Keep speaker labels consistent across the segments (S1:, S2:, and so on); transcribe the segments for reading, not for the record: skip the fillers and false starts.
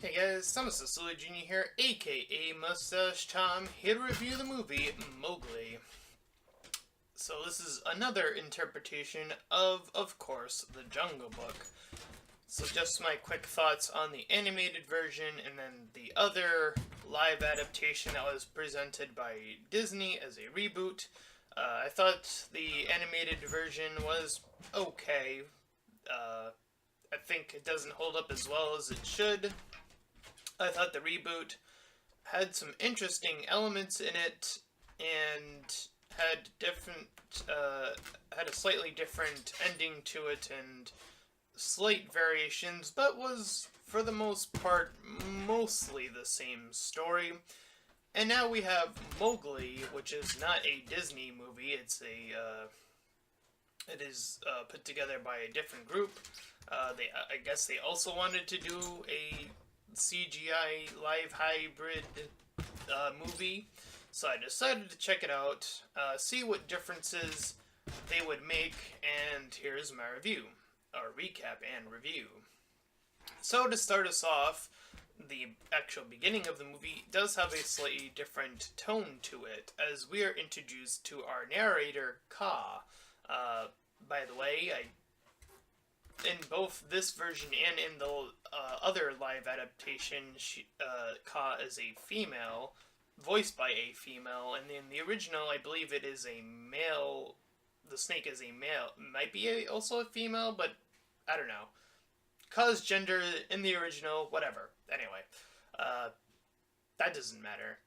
S1: Hey guys, Samusasula Jr. here, aka Mustached Tom, here to review the movie Mowgli. So this is another interpretation of course, the Jungle Book. So just my quick thoughts on the animated version and then the other live adaptation that was presented by Disney as a reboot. I thought the animated version was okay. I think it doesn't hold up as well as it should. I thought the reboot had some interesting elements in it and had had a slightly different ending to it and slight variations, but was for the most part mostly the same story. And now we have Mowgli, which is not a Disney movie. It is put together by a different group. I guess they also wanted to do a CGI live hybrid movie, so I decided to check it out, see what differences they would make, and here's my review, or recap and review. So to start us off, the actual beginning of the movie does have a slightly different tone to it, as we are introduced to our narrator, Kaa. By the way, in both this version and in the other live adaptation, Kaa is a female, voiced by a female, and in the original, I believe it is a male. The snake is a male, might be also a female, but I don't know. Kaa's gender in the original, whatever. Anyway, that doesn't matter.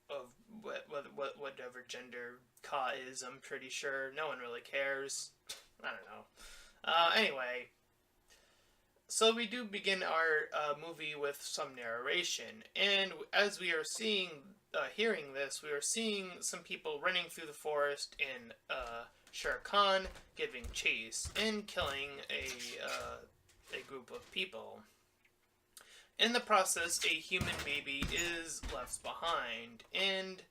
S1: Of whatever gender Kaa is, I'm pretty sure no one really cares. I don't know. Anyway, so we do begin our movie with some narration, and as we are hearing this, we are seeing some people running through the forest and Shere Khan giving chase and killing a group of people. In the process, a human baby is left behind, and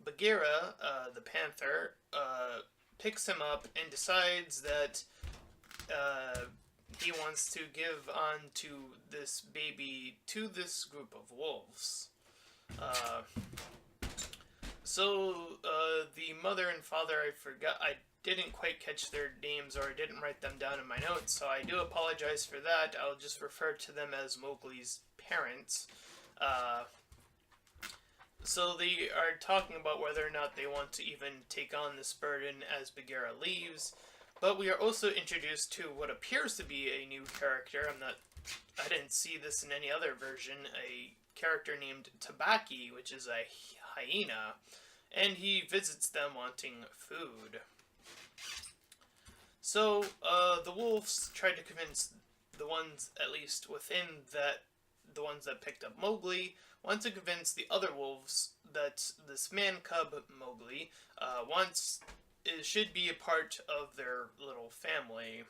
S1: Bagheera, the panther, picks him up and decides that he wants to give on to this baby to this group of wolves. The mother and father, I didn't quite catch their names, or I didn't write them down in my notes, so I do apologize for that. I'll just refer to them as Mowgli's parents. So they are talking about whether or not they want to even take on this burden as Bagheera leaves. But we are also introduced to what appears to be a new character. I didn't see this in any other version. A character named Tabaki, which is a hyena, and he visits them wanting food. So the wolves tried to convince the ones, at least within that, the ones that picked up Mowgli, want to convince the other wolves that this man cub Mowgli should be a part of their little family.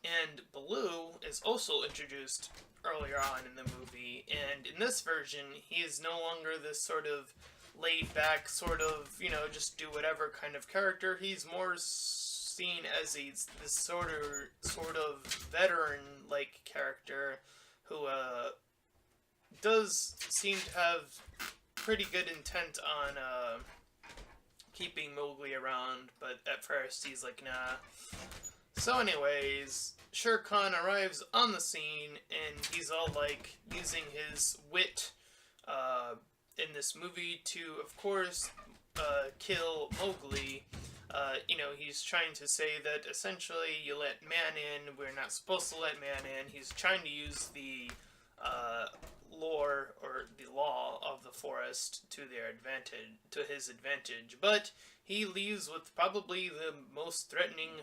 S1: And Baloo is also introduced earlier on in the movie, and in this version, he is no longer this sort of laid-back, sort of, just do whatever kind of character. He's more seen as this sort of veteran-like character who does seem to have pretty good intent on keeping Mowgli around, but at first he's like, nah. So anyways, Shere Khan arrives on the scene, and he's all like using his wit in this movie to, of course, kill Mowgli. He's trying to say that essentially you let man in, we're not supposed to let man in. He's trying to use the lore or the law of the forest to his advantage, but he leaves with probably the most threatening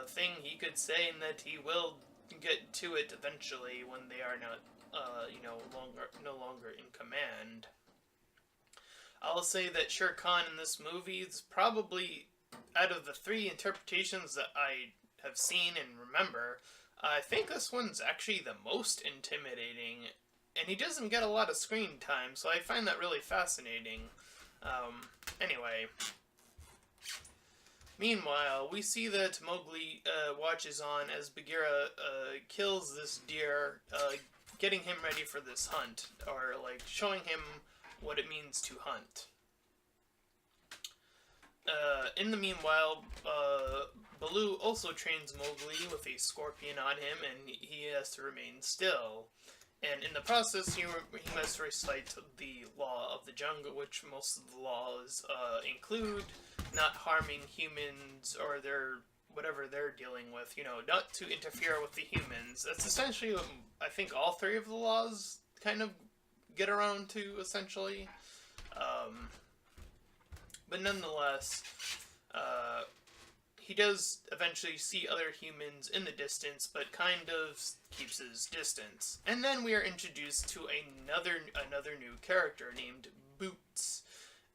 S1: thing he could say, in that he will get to it eventually when they are not no longer in command. I'll say that Shere Khan in this movie is probably, out of the three interpretations that I have seen and remember, I think this one's actually the most intimidating, and he doesn't get a lot of screen time, so I find that really fascinating. Anyway. Meanwhile, we see that Mowgli watches on as Bagheera kills this deer, getting him ready for this hunt, or like showing him what it means to hunt. In the meanwhile, Baloo also trains Mowgli with a scorpion on him, and he has to remain still. And in the process, he must recite the law of the jungle, which most of the laws include not harming humans or their whatever they're dealing with. You know, not to interfere with the humans. That's essentially what I think all three of the laws kind of get around to, essentially. But nonetheless, he does eventually see other humans in the distance, but kind of keeps his distance. And then we are introduced to another new character named Boots.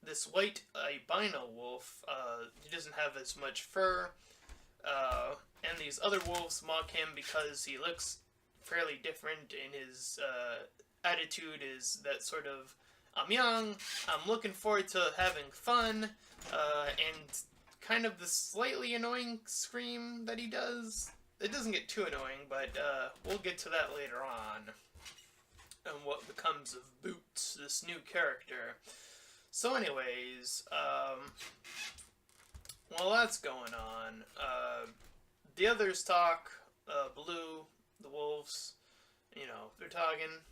S1: This white albino wolf. He doesn't have as much fur, and these other wolves mock him because he looks fairly different, and his attitude is that sort of, I'm young, I'm looking forward to having fun, and kind of the slightly annoying scream that he does. It doesn't get too annoying, but we'll get to that later on, and what becomes of Boots, this new character. So anyways, while that's going on, the others talk, Baloo, the wolves, you know, they're talking,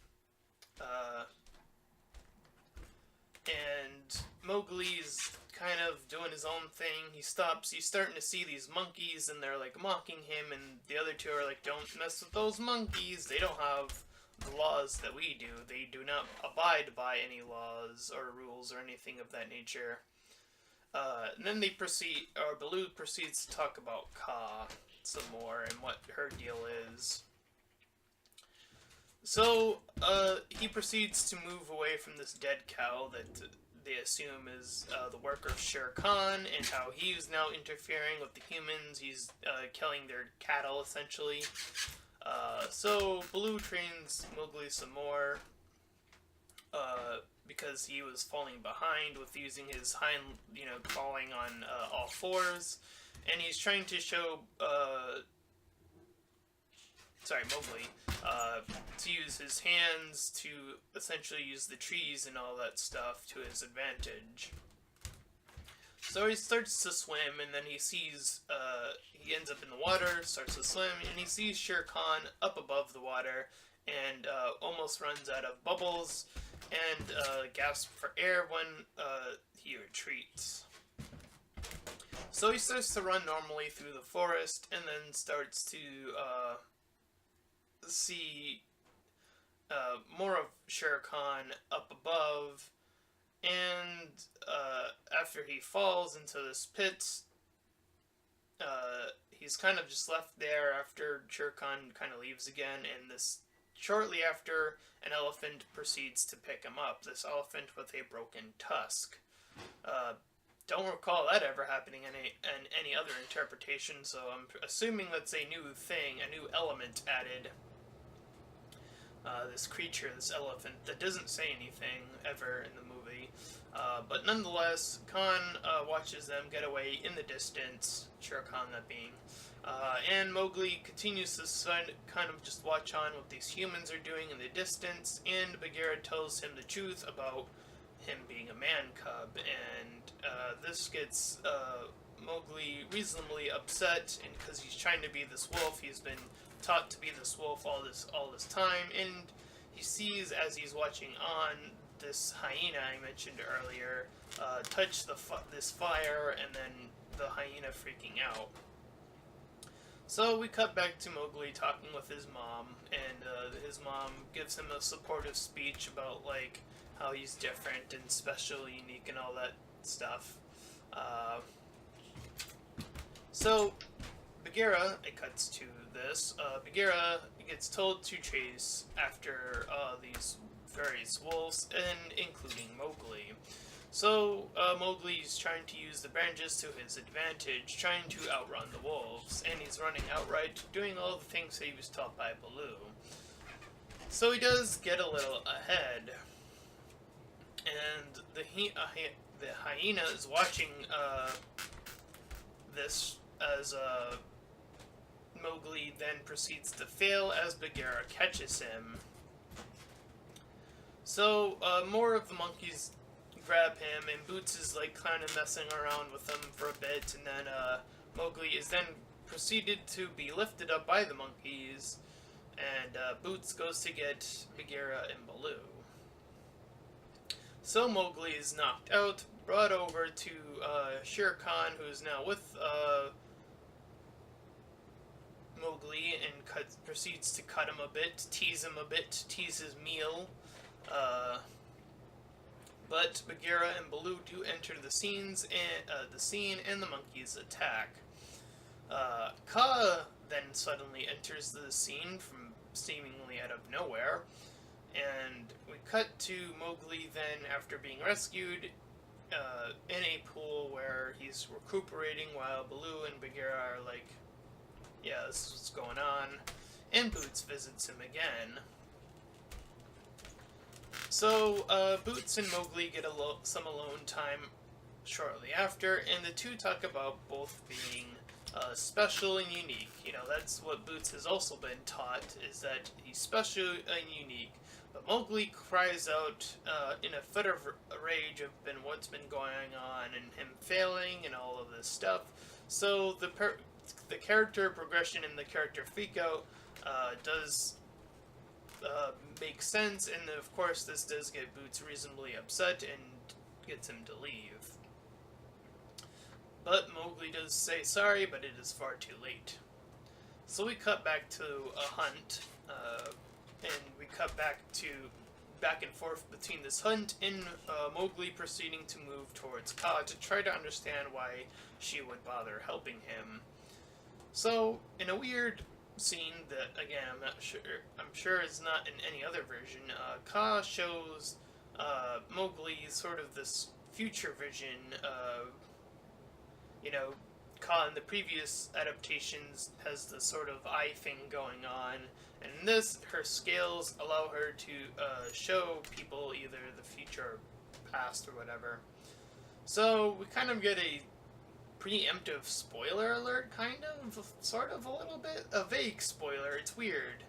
S1: and Mowgli's kind of doing his own thing. He stops, he's starting to see these monkeys, and they're like mocking him, and the other two are like, don't mess with those monkeys, they don't have the laws that we do. They do not abide by any laws or rules or anything of that nature. And then they proceed, or Baloo proceeds to talk about Kaa some more and what her deal is. So, he proceeds to move away from this dead cow that they assume is the work of Shere Khan, and how he's now interfering with the humans. He's killing their cattle, essentially. So Baloo trains Mowgli some more, because he was falling behind with using his crawling on all fours, and he's trying to show, Mowgli, to use his hands to essentially use the trees and all that stuff to his advantage. So he starts to swim, and then he sees, he ends up in the water, starts to swim, and he sees Shere Khan up above the water, and almost runs out of bubbles, and gasps for air when he retreats. So he starts to run normally through the forest, and then starts to see more of Shere Khan up above, and after he falls into this pit, he's kind of just left there after Shere Khan kind of leaves again, and shortly after, an elephant proceeds to pick him up. This elephant with a broken tusk. Don't recall that ever happening in any other interpretation, so I'm assuming that's a new thing, a new element added. This creature, this elephant, that doesn't say anything ever in the movie. But nonetheless, Khan watches them get away in the distance, Shere Khan that being. And Mowgli continues to kind of just watch on what these humans are doing in the distance, and Bagheera tells him the truth about him being a man cub, and this gets Mowgli reasonably upset, and because he's trying to be this wolf, he's been taught to be this wolf all this time, and he sees, as he's watching on, this hyena I mentioned earlier touch this fire, and then the hyena freaking out. So we cut back to Mowgli talking with his mom, and his mom gives him a supportive speech about like how he's different and special, unique, and all that stuff. So Bagheera, it cuts to this, Bagheera gets told to chase after these various wolves, and including Mowgli. So Mowgli's trying to use the branches to his advantage, trying to outrun the wolves, and he's running outright, doing all the things that he was taught by Baloo. So he does get a little ahead, and the hyena is watching this as Mowgli then proceeds to fail as Bagheera catches him. So, more of the monkeys grab him, and Boots is like kind of messing around with them for a bit, and then Mowgli is then proceeded to be lifted up by the monkeys, and Boots goes to get Bagheera and Baloo. So Mowgli is knocked out, brought over to Shere Khan, who's now with Mowgli, and proceeds to cut him a bit, tease his meal. Uh, but Bagheera and Baloo do enter the scene, and the monkeys attack. Kaa then suddenly enters the scene from seemingly out of nowhere, and we cut to Mowgli then, after being rescued, in a pool where he's recuperating while Baloo and Bagheera are like, yeah, this is what's going on, and Boots visits him again. So, Boots and Mowgli get some alone time shortly after, and the two talk about both being special and unique. You know, that's what Boots has also been taught, is that he's special and unique. But Mowgli cries out in a fit of rage of what's been going on, and him failing, and all of this stuff. So the character progression and the character freakout does make sense, and of course this does get Boots reasonably upset and gets him to leave. But Mowgli does say sorry, but it is far too late. So we cut back to a hunt, and we cut back and forth between this hunt and Mowgli proceeding to move towards Kaa to try to understand why she would bother helping him. So, in a weird scene that, again, I'm sure is not in any other version, Kaa shows Mowgli sort of this future vision. Kaa in the previous adaptations has this sort of eye thing going on, and in this, her scales allow her to show people either the future or past or whatever. So we kind of get a preemptive spoiler alert, sort of, a little bit, a vague spoiler. It's weird.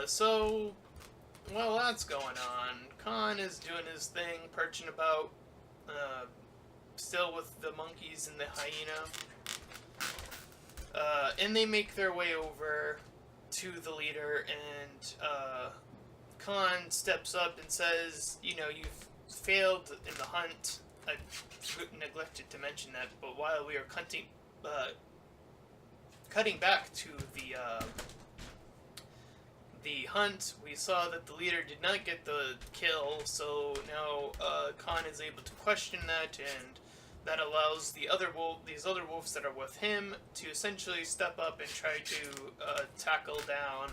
S1: So while that's going on, Khan is doing his thing, perching about, still with the monkeys and the hyena. And they make their way over to the leader, and Khan steps up and says, you've failed in the hunt. I neglected to mention that, but while we are cutting back to the hunt, we saw that the leader did not get the kill, so now Khan is able to question that, and that allows these other wolves that are with him to essentially step up and try to tackle down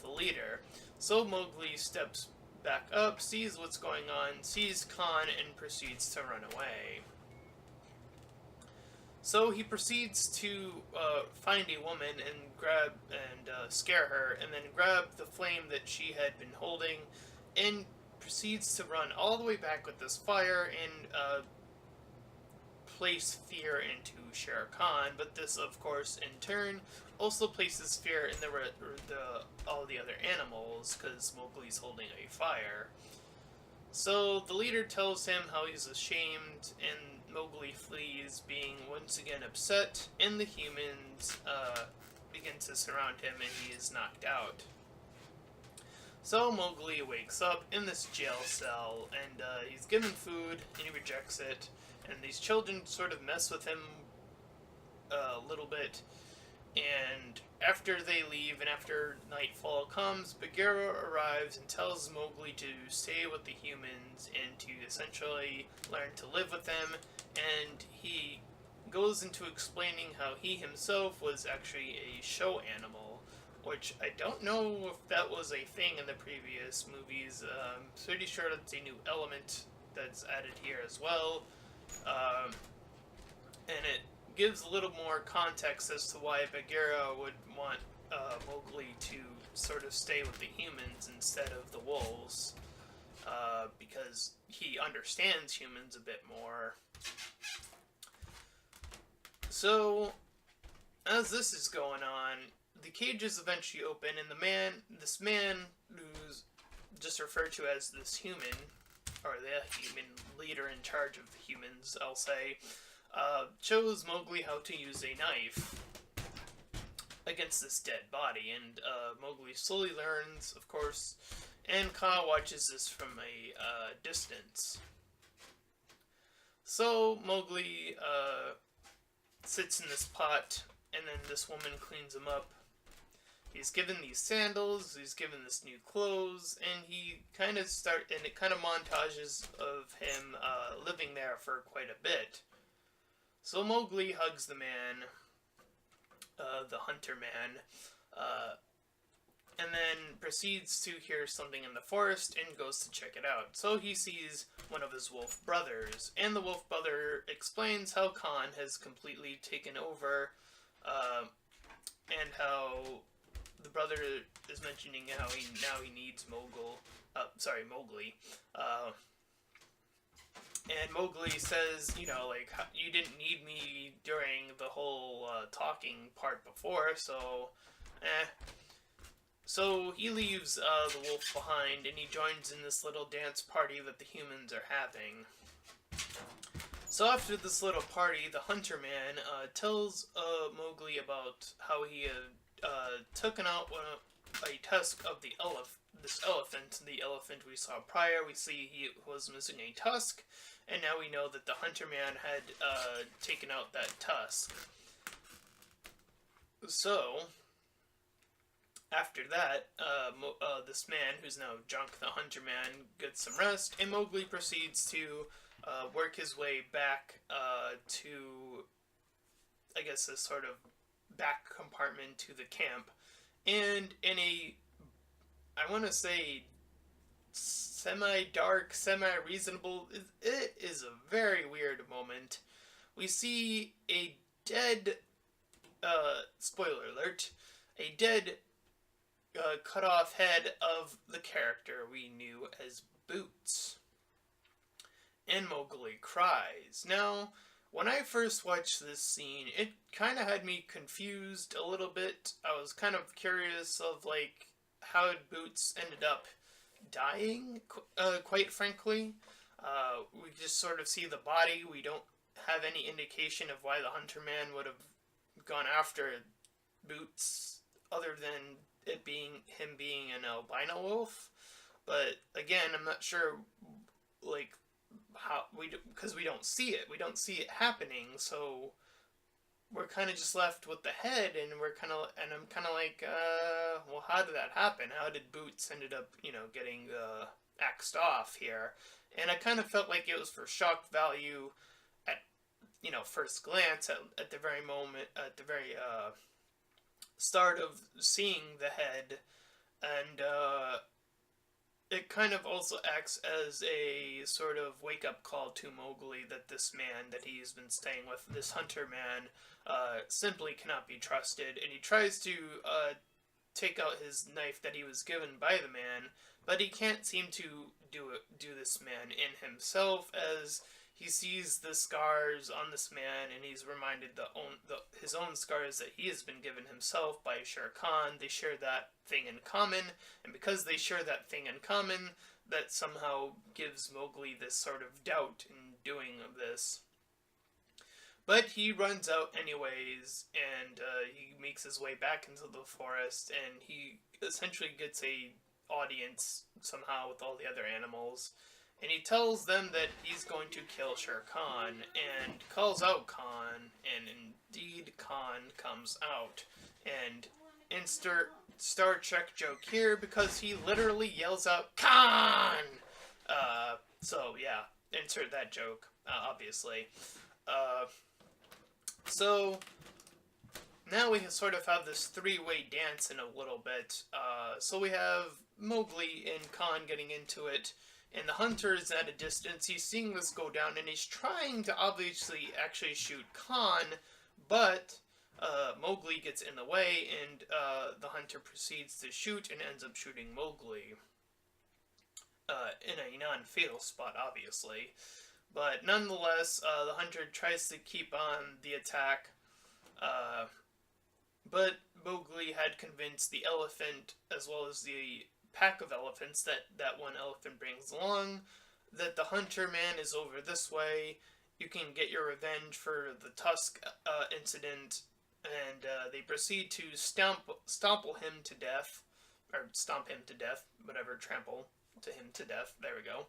S1: the leader. So Mowgli steps back up, sees what's going on, sees Khan, and proceeds to run away. So he proceeds to find a woman and scare her, and then grab the flame that she had been holding, and proceeds to run all the way back with this fire and place fear into Shere Khan. But this, of course, in turn, also places fear in all the other animals, because Mowgli's holding a fire. So the leader tells him how he's ashamed, and Mowgli flees, being once again upset, and the humans begin to surround him, and he is knocked out. So Mowgli wakes up in this jail cell, and he's given food, and he rejects it, and these children sort of mess with him a little bit, and after they leave, and after nightfall comes, Bagheera arrives and tells Mowgli to stay with the humans and to essentially learn to live with them, and he goes into explaining how he himself was actually a show animal, which I don't know if that was a thing in the previous movies. I'm pretty sure that's a new element that's added here as well, and it gives a little more context as to why Bagheera would want Mowgli to sort of stay with the humans instead of the wolves, because he understands humans a bit more. So, as this is going on, the cages eventually open, and this man, who's just referred to as this human, or the human leader in charge of the humans, I'll say, shows Mowgli how to use a knife against this dead body, and Mowgli slowly learns, of course, and Kaa watches this from a distance. So Mowgli sits in this pot, and then this woman cleans him up. He's given these sandals, he's given this new clothes, and it kind of montages of him living there for quite a bit. So Mowgli hugs the man, the hunter man, and then proceeds to hear something in the forest and goes to check it out. So he sees one of his wolf brothers, and the wolf brother explains how Khan has completely taken over, and how the brother is mentioning how he needs Mowgli. And Mowgli says, you didn't need me during the whole talking part before, so So he leaves the wolf behind, and he joins in this little dance party that the humans are having. So after this little party, the hunter man tells Mowgli about how he had taken out a tusk of this elephant. The elephant we saw prior, we see he was missing a tusk, and now we know that the hunter man had taken out that tusk. So after that, this man, who's now Junk the hunter man, gets some rest, and Mowgli proceeds to work his way back to, I guess, this sort of back compartment to the camp. And in I want to say, semi-dark, semi-reasonable, it is a very weird moment. We see a dead, spoiler alert, a dead cut off head of the character we knew as Boots. And Mowgli cries. Now, when I first watched this scene, it kind of had me confused a little bit. I was kind of curious of, how Boots ended up dying, quite frankly. We just sort of see the body. We don't have any indication of why the hunter man would have gone after Boots, other than it being him being an albino wolf. But again, I'm not sure, how because we don't see it. We don't see it happening, so we're kind of just left with the head, and I'm kind of like, well, how did that happen? How did Boots ended up, getting axed off here? And I kind of felt like it was for shock value at, first glance, at the very moment, at the very start of seeing the head, and it kind of also acts as a sort of wake-up call to Mowgli that this man that he's been staying with, this hunter man, simply cannot be trusted, and he tries to take out his knife that he was given by the man, but he can't seem to do this man in himself, as he sees the scars on this man, and he's reminded his own scars that he has been given himself by Shere Khan. They share that thing in common, and because they share that thing in common, that somehow gives Mowgli this sort of doubt in doing this. But he runs out anyways, and he makes his way back into the forest, and he essentially gets a audience somehow with all the other animals. And he tells them that he's going to kill Shere Khan, and calls out Khan, and indeed Khan comes out. And insert Star Trek joke here, because he literally yells out, Khan! So yeah, insert that joke, obviously. So now we sort of have this three-way dance in a little bit. So we have Mowgli and Khan getting into it, and the hunter is at a distance. He's seeing this go down, and he's trying to obviously actually shoot Khan, but Mowgli gets in the way, and the hunter proceeds to shoot and ends up shooting Mowgli in a non-fatal spot, obviously. But nonetheless, the hunter tries to keep on the attack, but Mowgli had convinced the elephant, as well as the pack of elephants that one elephant brings along, that the hunter man is over this way. You can get your revenge for the tusk incident, and they proceed to stomp him to death, or stomp him to death, whatever, trample to him to death. There we go.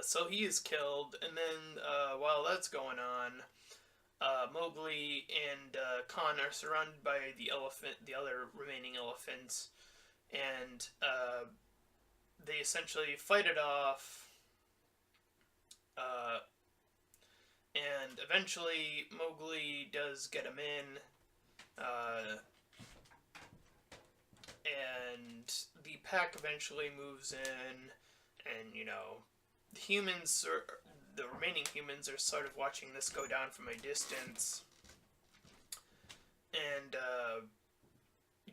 S1: So he is killed, and then while that's going on, Mowgli and Khan are surrounded by the other remaining elephants, and they essentially fight it off. And eventually, Mowgli does get him in, and the pack eventually moves in, and the remaining humans are sort of watching this go down from a distance, and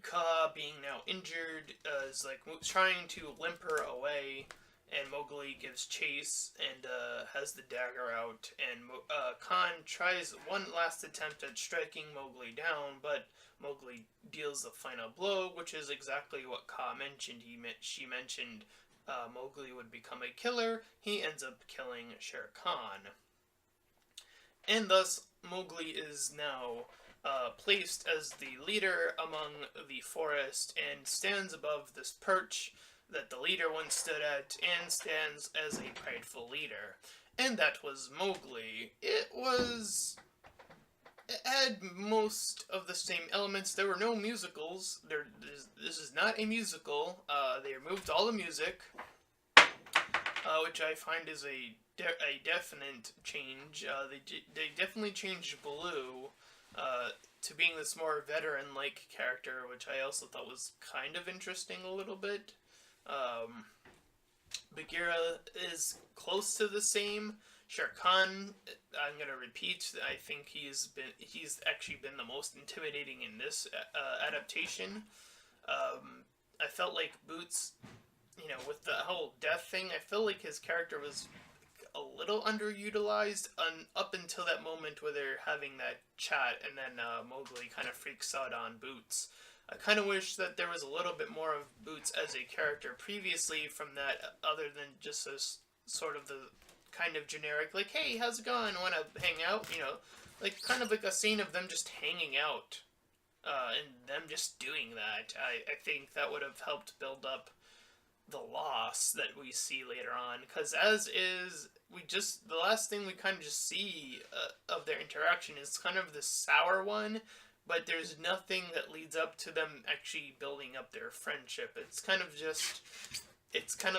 S1: Ka, being now injured, is like trying to limp her away, and Mowgli gives chase and has the dagger out, and Khan tries one last attempt at striking Mowgli down, but Mowgli deals the final blow, which is exactly what Ka mentioned. She mentioned Mowgli would become a killer. He ends up killing Shere Khan. And thus, Mowgli is now placed as the leader among the forest and stands above this perch that the leader once stood at, and stands as a prideful leader. And that was Mowgli. It had most of the same elements. There were no musicals. This is not a musical. They removed all the music, which I find is a definite change. They definitely changed Baloo to being this more veteran-like character, which I also thought was kind of interesting a little bit. Bagheera is close to the same. Shere Khan, I'm gonna repeat, I think he's actually been the most intimidating in this adaptation. I felt like Boots, with the whole death thing, I feel like his character was a little underutilized up until that moment where they're having that chat, and then Mowgli kind of freaks out on Boots. I kind of wish that there was a little bit more of Boots as a character previously from that, other than just as sort of the kind of generic, like, hey, how's it going? Want to hang out? Like kind of like a scene of them just hanging out, and them just doing that. I think that would have helped build up the loss that we see later on, because as is, the last thing we kind of just see of their interaction is kind of the sour one, but there's nothing that leads up to them actually building up their friendship. It's kind of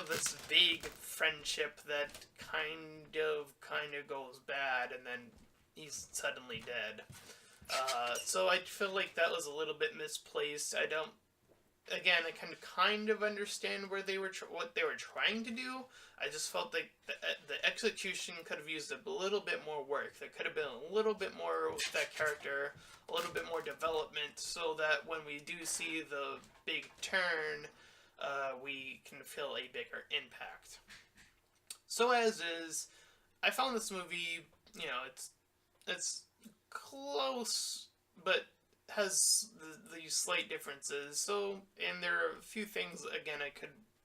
S1: this vague friendship that kind of goes bad, and then he's suddenly dead. So I feel like that was a little bit misplaced. I can kind of understand where what they were trying to do. I just felt like the execution could have used a little bit more work. There could have been a little bit more with that character, a little bit more development, so that when we do see the big turn, we can feel a bigger impact. So as is, I found this movie, it's close, but has these slight differences. So, and there are a few things, again,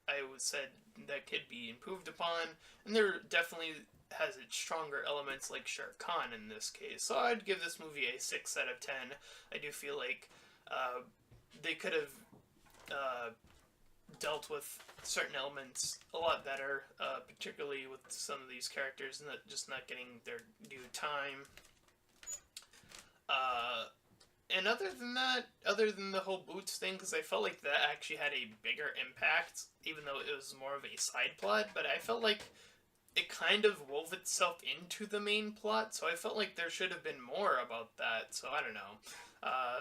S1: I would said that could be improved upon, and there definitely has its stronger elements like Shere Khan in this case. So I'd give this movie a 6 out of 10. I do feel like they could have dealt with certain elements a lot better, particularly with some of these characters not getting their due time. And other than the whole Boots thing, because I felt like that actually had a bigger impact, even though it was more of a side plot, but I felt like it kind of wove itself into the main plot, so I felt like there should have been more about that, so I don't know.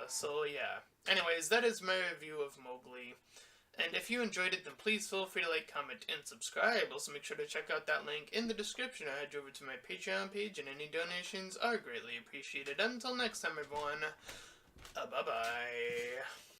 S1: So yeah. Anyways, that is my review of Mowgli. And if you enjoyed it, then please feel free to like, comment, and subscribe. Also, make sure to check out that link in the description. I head you over to my Patreon page, and any donations are greatly appreciated. Until next time, everyone, bye-bye.